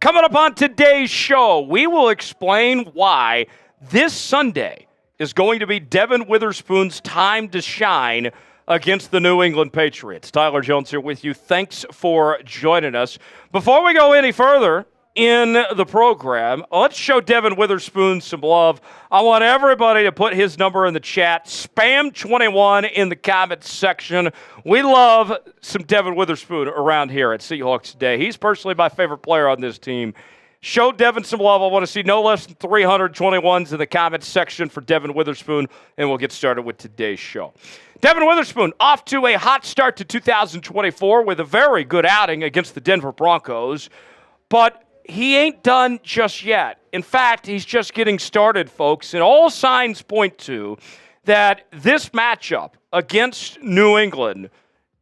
Coming up on today's show, we will explain why this Sunday is going to be Devon Witherspoon's time to shine against the New England Patriots. Tyler Jones here with you. Thanks for joining us. Before we go any further in the program, let's show Devon Witherspoon some love. I want everybody to put his number in the chat. Spam 21 in the comments section. We love some Devon Witherspoon around here at Seahawks Today. He's personally my favorite player on this team. Show Devon some love. I want to see no less than 321s in the comments section for Devon Witherspoon, and we'll get started with today's show. Devon Witherspoon off to a hot start to 2024 with a very good outing against the Denver Broncos, but he ain't done just yet. In fact, he's just getting started, folks, and all signs point to that this matchup against New England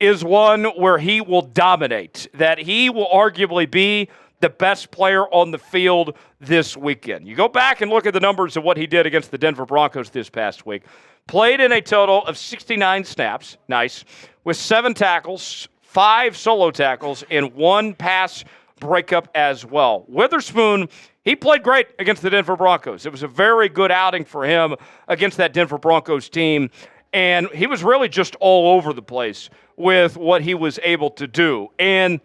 is one where he will dominate, that he will arguably be the best player on the field this weekend. You go back and look at the numbers of what he did against the Denver Broncos this past week. Played in a total of 69 snaps, nice, with 7 tackles, 5 solo tackles, and 1 pass breakup as well. Witherspoon, he played great against the Denver Broncos. It was a very good outing for him against that Denver Broncos team, and he was really just all over the place with what he was able to do. And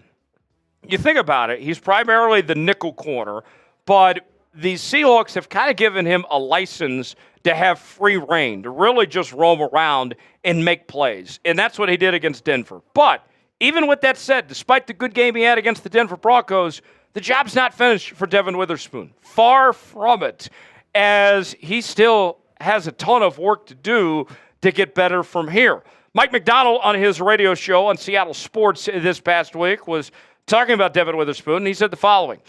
you think about it, he's primarily the nickel corner, but the Seahawks have kind of given him a license to have free reign, to really just roam around and make plays. And that's what he did against Denver. But even with that said, despite the good game he had against the Denver Broncos, the job's not finished for Devon Witherspoon. Far from it, as he still has a ton of work to do to get better from here. Mike Macdonald on his radio show on Seattle Sports this past week was talking about Devon Witherspoon, and he said the following.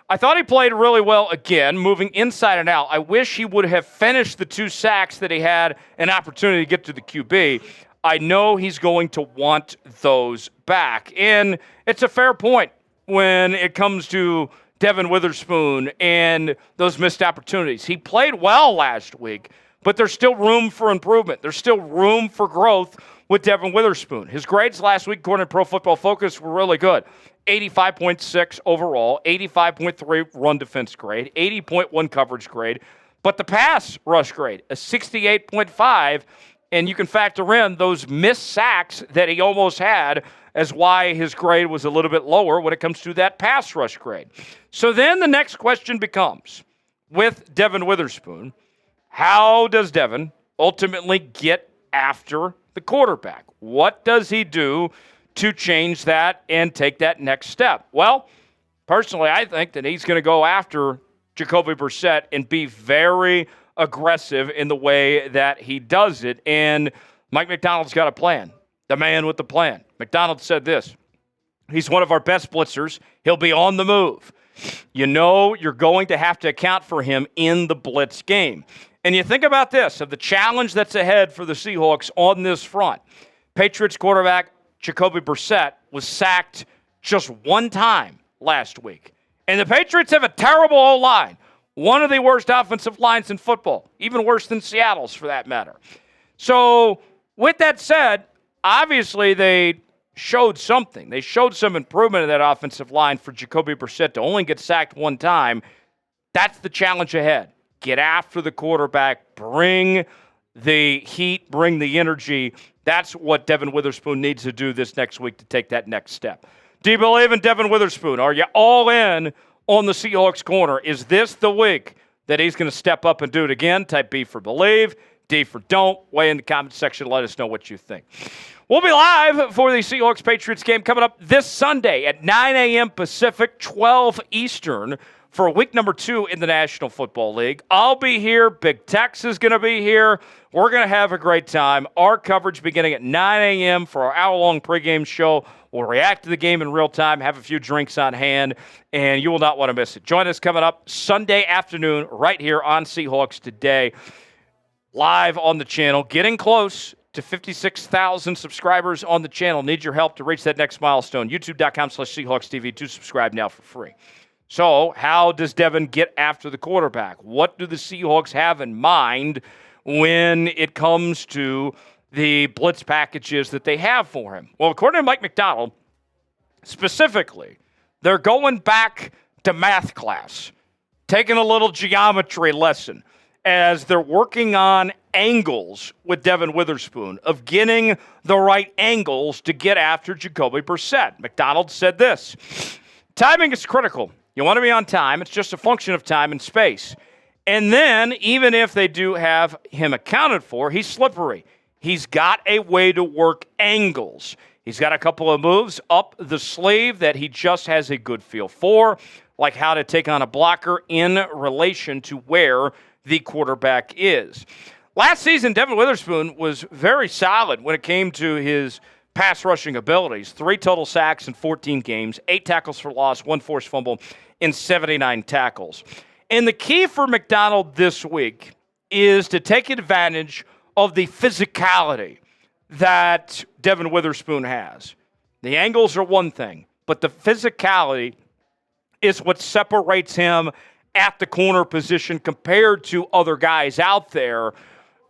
I thought he played really well again, moving inside and out. I wish he would have finished the 2 sacks that he had an opportunity to get to the QB. I know he's going to want those back. And it's a fair point when it comes to Devon Witherspoon and those missed opportunities. He played well last week, but there's still room for improvement. There's still room for growth with Devon Witherspoon. His grades last week, according to Pro Football Focus, were really good. 85.6 overall, 85.3 run defense grade, 80.1 coverage grade, but the pass rush grade, a 68.5, and you can factor in those missed sacks that he almost had as why his grade was a little bit lower when it comes to that pass rush grade. So then the next question becomes, with Devon Witherspoon, how does Devon ultimately get after the quarterback? What does he do to change that and take that next step? Well, personally, I think that he's going to go after Jacoby Brissett and be very aggressive in the way that he does it. And Mike Macdonald's got a plan, the man with the plan. Macdonald said this, he's one of our best blitzers. He'll be on the move. You know you're going to have to account for him in the blitz game. And you think about this, of the challenge that's ahead for the Seahawks on this front. Patriots quarterback Jacoby Brissett was sacked just 1 time last week. And the Patriots have a terrible O-line. One of the worst offensive lines in football, even worse than Seattle's for that matter. So with that said, obviously they showed something. They showed some improvement in that offensive line for Jacoby Brissett to only get sacked 1 time. That's the challenge ahead. Get after the quarterback, bring the heat, bring the energy. That's what Devon Witherspoon needs to do this next week to take that next step. Do you believe in Devon Witherspoon? Are you all in on the Seahawks corner? Is this the week that he's going to step up and do it again? Type B for believe, D for don't. Weigh in the comment section. Let us know what you think. We'll be live for the Seahawks-Patriots game coming up this Sunday at 9 a.m. Pacific, 12 Eastern for week number 2 in the National Football League. I'll be here. Big Tex is going to be here. We're going to have a great time. Our coverage beginning at 9 a.m. for our hour-long pregame show. We'll react to the game in real time, have a few drinks on hand, and you will not want to miss it. Join us coming up Sunday afternoon right here on Seahawks Today, live on the channel. Getting close to 56,000 subscribers on the channel. Need your help to reach that next milestone. YouTube.com/SeahawksTV. Do subscribe now for free. So how does Devon get after the quarterback? What do the Seahawks have in mind when it comes to the blitz packages that they have for him? Well, according to Mike Macdonald, specifically, they're going back to math class, taking a little geometry lesson as they're working on angles with Devon Witherspoon, of getting the right angles to get after Jacoby Brissett. Macdonald said this: timing is critical. You want to be on time. It's just a function of time and space. And then, even if they do have him accounted for, he's slippery. He's got a way to work angles. He's got a couple of moves up the sleeve that he just has a good feel for, like how to take on a blocker in relation to where the quarterback is. Last season, Devon Witherspoon was very solid when it came to his pass rushing abilities. 3 total sacks in 14 games, 8 tackles for loss, 1 forced fumble in 79 tackles. And the key for Macdonald this week is to take advantage of the physicality that Devon Witherspoon has. The angles are one thing, but the physicality is what separates him at the corner position compared to other guys out there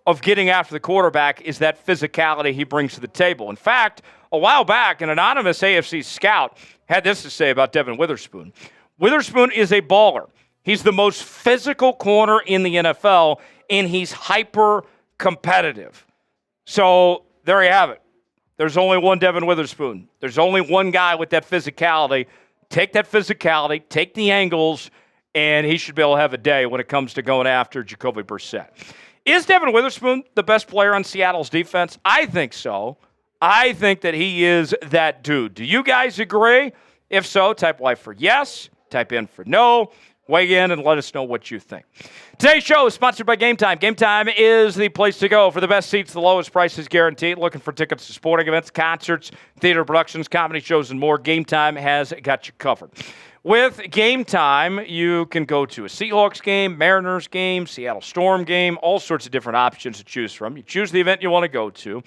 of getting after the quarterback, is that physicality he brings to the table. In fact, a while back, an anonymous AFC scout had this to say about Devon Witherspoon. Witherspoon is a baller. He's the most physical corner in the NFL, and he's hyper-competitive. So there you have it. There's only one Devon Witherspoon. There's only one guy with that physicality. Take that physicality, take the angles, and he should be able to have a day when it comes to going after Jacoby Brissett. Is Devon Witherspoon the best player on Seattle's defense? I think so. I think that he is that dude. Do you guys agree? If so, type Y for yes, type in for no. Weigh in and let us know what you think. Today's show is sponsored by Game Time. Game Time is the place to go for the best seats, the lowest prices guaranteed. Looking for tickets to sporting events, concerts, theater productions, comedy shows, and more, Game Time has got you covered. With Game Time, you can go to a Seahawks game, Mariners game, Seattle Storm game, all sorts of different options to choose from. You choose the event you want to go to.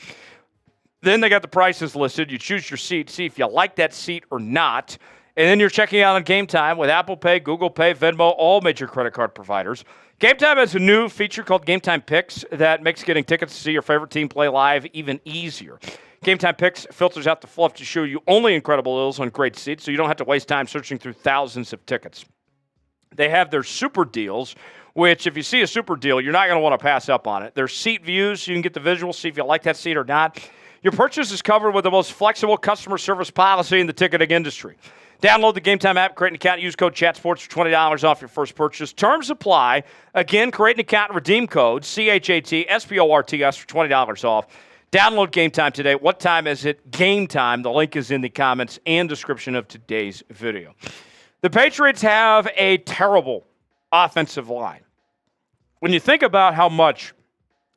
Then they got the prices listed. You choose your seat, see if you like that seat or not. And then you're checking out on Game Time with Apple Pay, Google Pay, Venmo, all major credit card providers. Game Time has a new feature called Game Time Picks that makes getting tickets to see your favorite team play live even easier. Game Time Picks filters out the fluff to show you only incredible deals on great seats, so you don't have to waste time searching through thousands of tickets. They have their super deals, which if you see a super deal, you're not going to want to pass up on it. There's seat views, so you can get the visual, see if you like that seat or not. Your purchase is covered with the most flexible customer service policy in the ticketing industry. Download the Game Time app, create an account, use code ChatSports for $20 off your first purchase. Terms apply. Again, create an account and redeem code CHATSPORTS for $20 off. Download Game Time today. What time is it? Game Time. The link is in the comments and description of today's video. The Patriots have a terrible offensive line. When you think about how much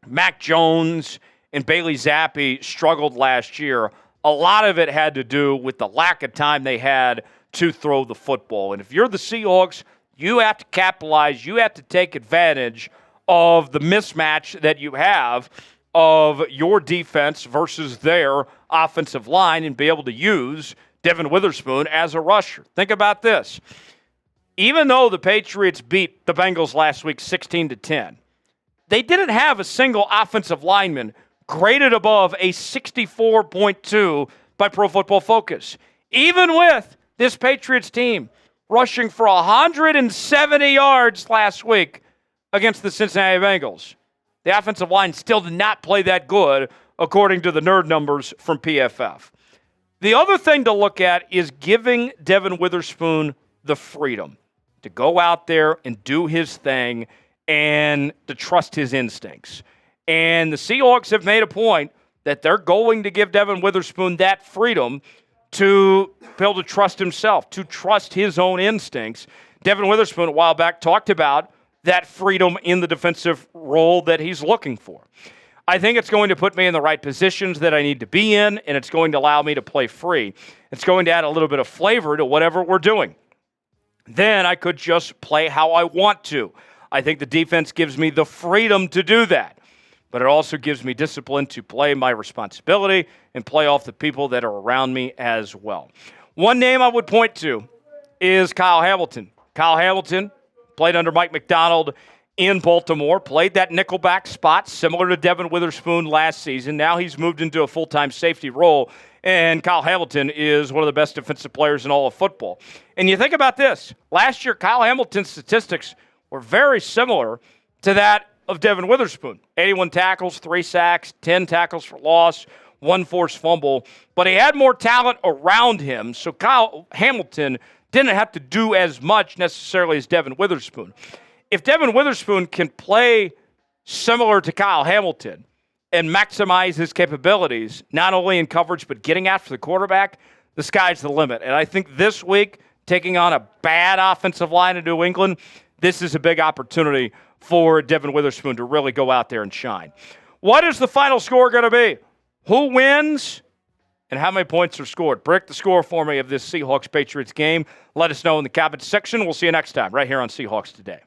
Mac Jones and Bailey Zappi struggled last year, a lot of it had to do with the lack of time they had to throw the football. And if you're the Seahawks, you have to capitalize. You have to take advantage of the mismatch that you have of your defense versus their offensive line and be able to use Devon Witherspoon as a rusher. Think about this. Even though the Patriots beat the Bengals last week 16-10, they didn't have a single offensive lineman graded above a 64.2 by Pro Football Focus. Even with this Patriots team rushing for 170 yards last week against the Cincinnati Bengals, the offensive line still did not play that good, according to the nerd numbers from PFF. The other thing to look at is giving Devon Witherspoon the freedom to go out there and do his thing and to trust his instincts. And the Seahawks have made a point that they're going to give Devon Witherspoon that freedom to be able to trust himself, to trust his own instincts. Devon Witherspoon a while back talked about that freedom in the defensive role that he's looking for. I think it's going to put me in the right positions that I need to be in, and it's going to allow me to play free. It's going to add a little bit of flavor to whatever we're doing. Then I could just play how I want to. I think the defense gives me the freedom to do that. But it also gives me discipline to play my responsibility and play off the people that are around me as well. One name I would point to is Kyle Hamilton. Kyle Hamilton played under Mike Macdonald in Baltimore, played that nickelback spot similar to Devon Witherspoon last season. Now he's moved into a full-time safety role, and Kyle Hamilton is one of the best defensive players in all of football. And you think about this. Last year, Kyle Hamilton's statistics were very similar to that of Devon Witherspoon. 81 tackles, 3 sacks, 10 tackles for loss, 1 forced fumble. But he had more talent around him, so Kyle Hamilton didn't have to do as much necessarily as Devon Witherspoon. If Devon Witherspoon can play similar to Kyle Hamilton and maximize his capabilities, not only in coverage but getting after the quarterback, the sky's the limit. And I think this week, taking on a bad offensive line in New England, this is a big opportunity for Devon Witherspoon to really go out there and shine. What is the final score going to be? Who wins? And how many points are scored? Break the score for me of this Seahawks-Patriots game. Let us know in the comments section. We'll see you next time right here on Seahawks Today.